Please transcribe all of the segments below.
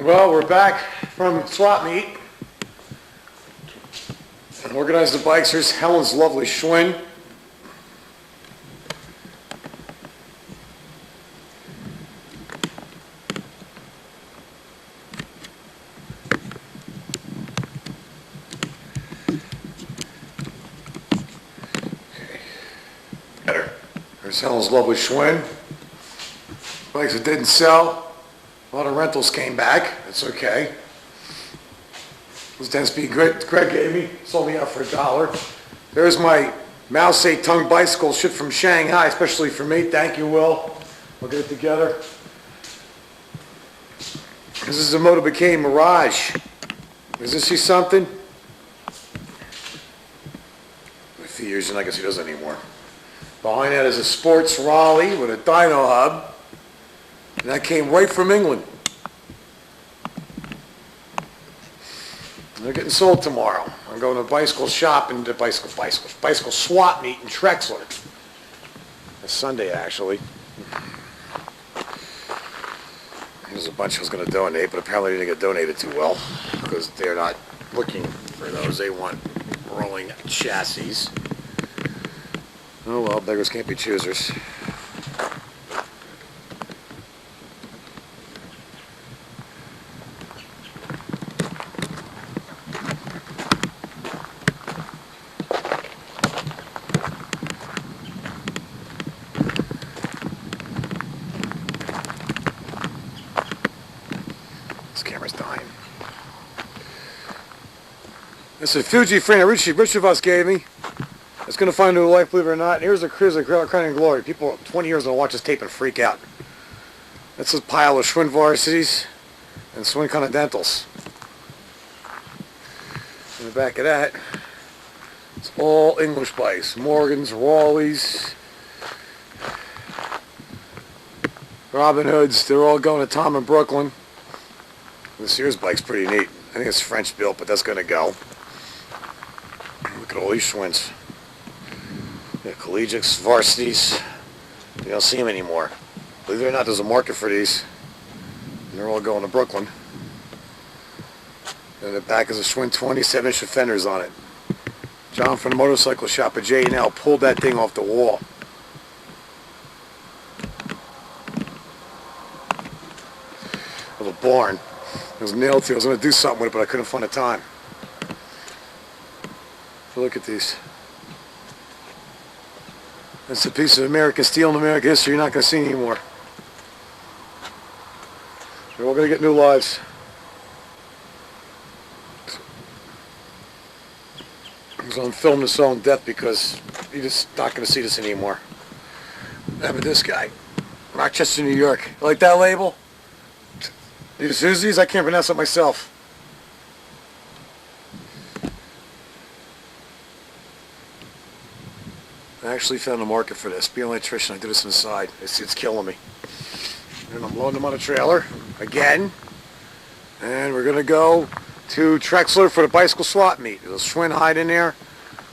Well, we're back from swap meet. And organized the bikes. Here's Helen's lovely Schwinn. There's Helen's lovely Schwinn. Bikes that didn't sell. A lot of rentals came back. That's okay. This tends to be Greg gave me. Sold me out for $1. There's my Mouse 8 tongue bicycle, shit from Shanghai, especially for me. Thank you, Will. We'll get it together. This is a Moto Bikini Mirage. Does this see something? A few years, and I guess he doesn't anymore. Behind that is a sports Raleigh with a dyno hub. And that came right from England. They're getting sold tomorrow. I'm going to bicycle shop and bicycle swap meet in Trexler. It's Sunday, actually. There's a bunch I was going to donate, but apparently they didn't get donated too well because they're not looking for those. They want rolling chassis. Oh well, beggars can't be choosers. This camera's dying. This is Fuji frame Rich of us gave me. It's going to find a new life, believe it or not. And here's a Crown and Glory. People 20 years going to watch this tape and freak out. That's a pile of Schwinn varsities and Schwinn Continentals. In the back of that, it's all English bikes. Morgans, Raleighs, Robin Hoods. They're all going to Tom in Brooklyn. This year's bike's pretty neat. I think it's French built, but that's going to go. Look at all these Schwinns. Yeah, collegiates, varsities. You don't see them anymore. Believe it or not, there's a market for these. And they're all going to Brooklyn. And the back is a Schwinn 27-inch fenders on it. John from the motorcycle shop at J&L pulled that thing off the wall. Of a barn. It was nailed to. I was going to do something with it, but I couldn't find the time. But look at these. That's a piece of American steel in American history you're not going to see anymore. They're all going to get new lives. I was on film to sell in death because you're just not going to see this anymore. How about this guy? Rochester, New York. You like that label? These Uzis, I can't pronounce it myself. I actually found a market for this. Being an electrician, I do this on the side. It's killing me. And I'm loading them on a trailer again. And we're going to go to Trexler for the bicycle swap meet. There's a Schwinn hide in there.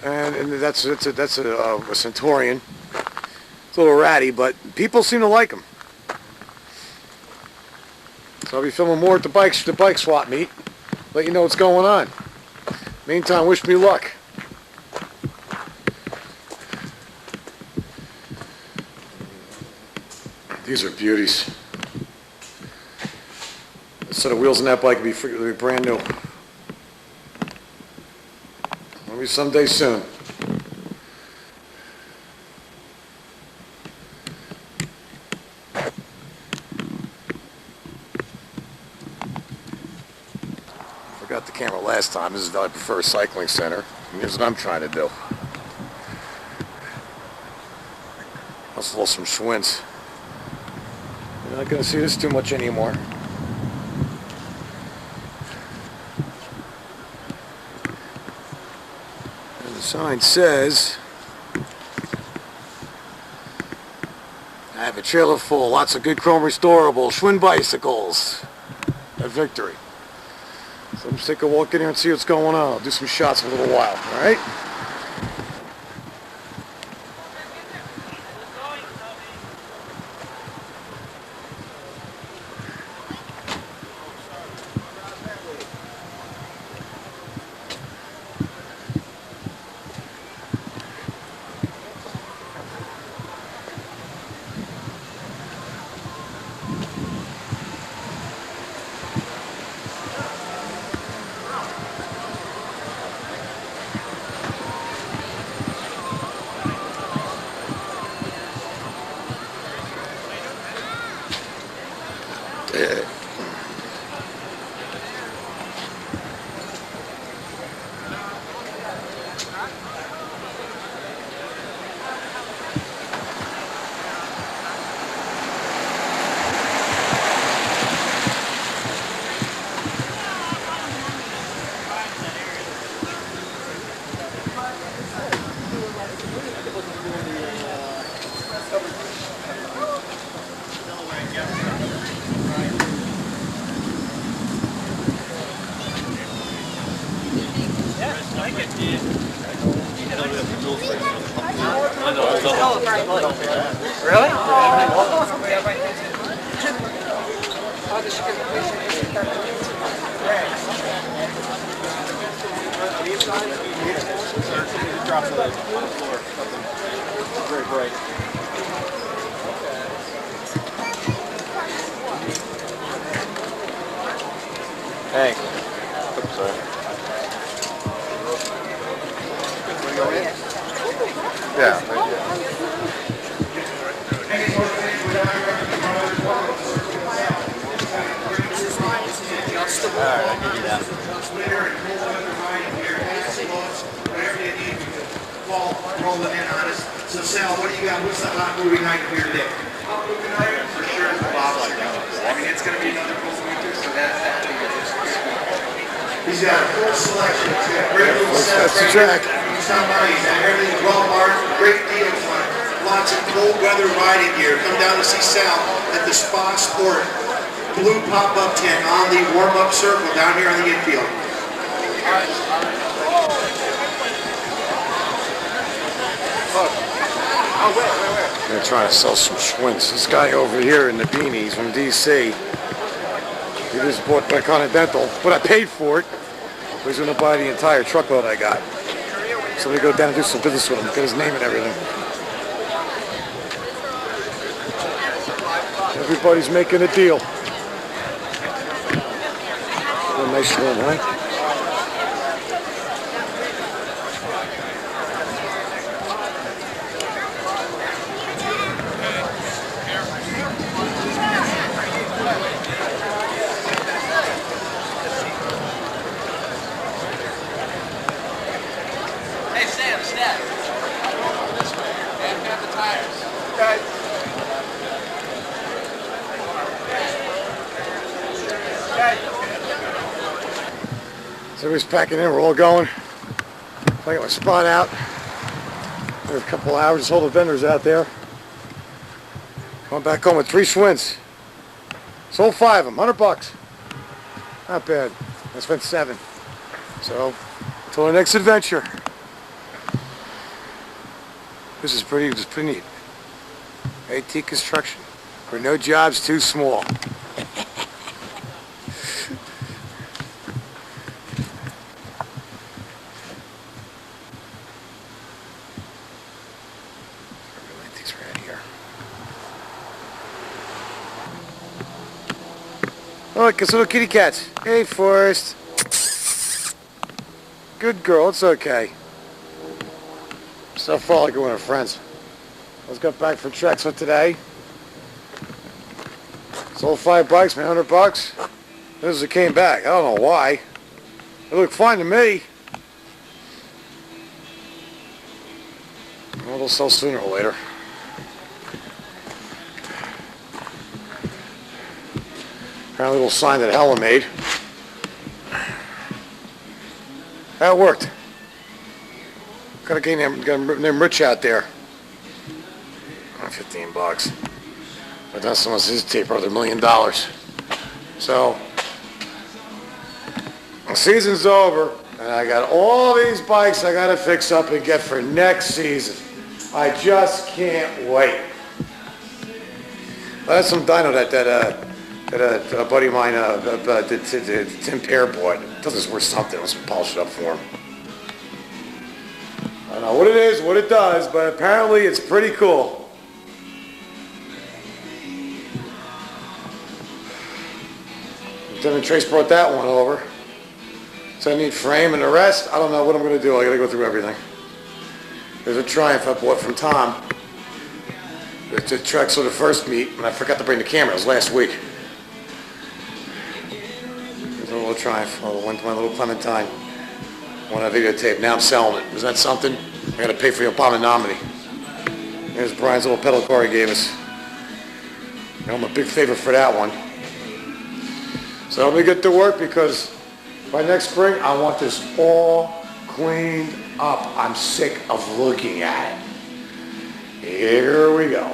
And that's a Centurion. It's a little ratty, but people seem to like them. So I'll be filming more at the bike swap meet. Let you know what's going on. Meantime, wish me luck. These are beauties. A set of wheels on that bike will be brand new. Maybe someday soon. Forgot the camera last time. This is Valley Preferred Cycling Center. And here's what I'm trying to do. Also lost some Schwinns. You're not going to see this too much anymore. And the sign says, I have a trailer full, lots of good chrome restorable Schwinn bicycles at Victory. So I'm just take a walk in here and see what's going on. I'll do some shots in a little while, alright? Very bright. Hey. Oops, sorry. Yeah. Alright, I'll give you that. Rolling in on us. So Sal, what do you got? What's the hot movie night here today? Hot movie night for sure is the Bob like that. I mean, it's going to be another cold winter, so that's that. He's got a full selection. He's got great little sets right here. He's not money. He's got everything well marked. Great deals on it. Lots of cold weather riding gear. Come down to see Sal at the Spa Sport blue pop-up tent on the warm-up circle down here on the infield. They're trying to sell some Schwinns. This guy over here in the beanies from DC, he just bought my Continental, but I paid for it. He's going to buy the entire truckload I got. So we go down and do some business with him, get his name and everything. Everybody's making a deal. What a nice one, huh? Hey Sam, step. This way. And got the tires. Okay. So everybody's packing in, we're all going. I got my spot out. There's a couple hours, just all the vendors out there. Going back home with 3 Schwinns. Sold 5 of them, $100. Not bad. I spent 7. So, until our next adventure. This is pretty neat. AT construction. For no jobs too small. These right here. Oh, look, it's little kitty cats. Hey, Forrest. Good girl, it's okay. Still frolicking with her friends. I just got back from Trexlertown today. Sold 5 bikes, made $100. This is it came back. I don't know why. It looked fine to me. Well, they'll sell sooner or later. Apparently a little sign that Hella made. That worked. Got a guy named Rich out there. 15 bucks. But that's almost his tape for $1 million. So, the season's over, and I got all these bikes I gotta fix up and get for next season. I just can't wait. Well, that's some dyno that a buddy of mine, Tim Pear bought. It does worth something. Let's polish it up for him. I don't know what it is, what it does, but apparently it's pretty cool. Tim and Trace brought that one over. So I need frame and the rest. I don't know what I'm going to do. I got to go through everything. There's a Triumph I bought from Tom. It's a Trexler the first meet, and I forgot to bring the camera. It was last week. There's a little Triumph. Oh, one to my little Clementine. One I videotape. Now I'm selling it. Was that something? I got to pay for the Abominomity. There's Brian's little pedal car he gave us. I'm a big favor for that one. So let me get to work because by next spring I want this all cleaned up. I'm sick of looking at it. Here we go.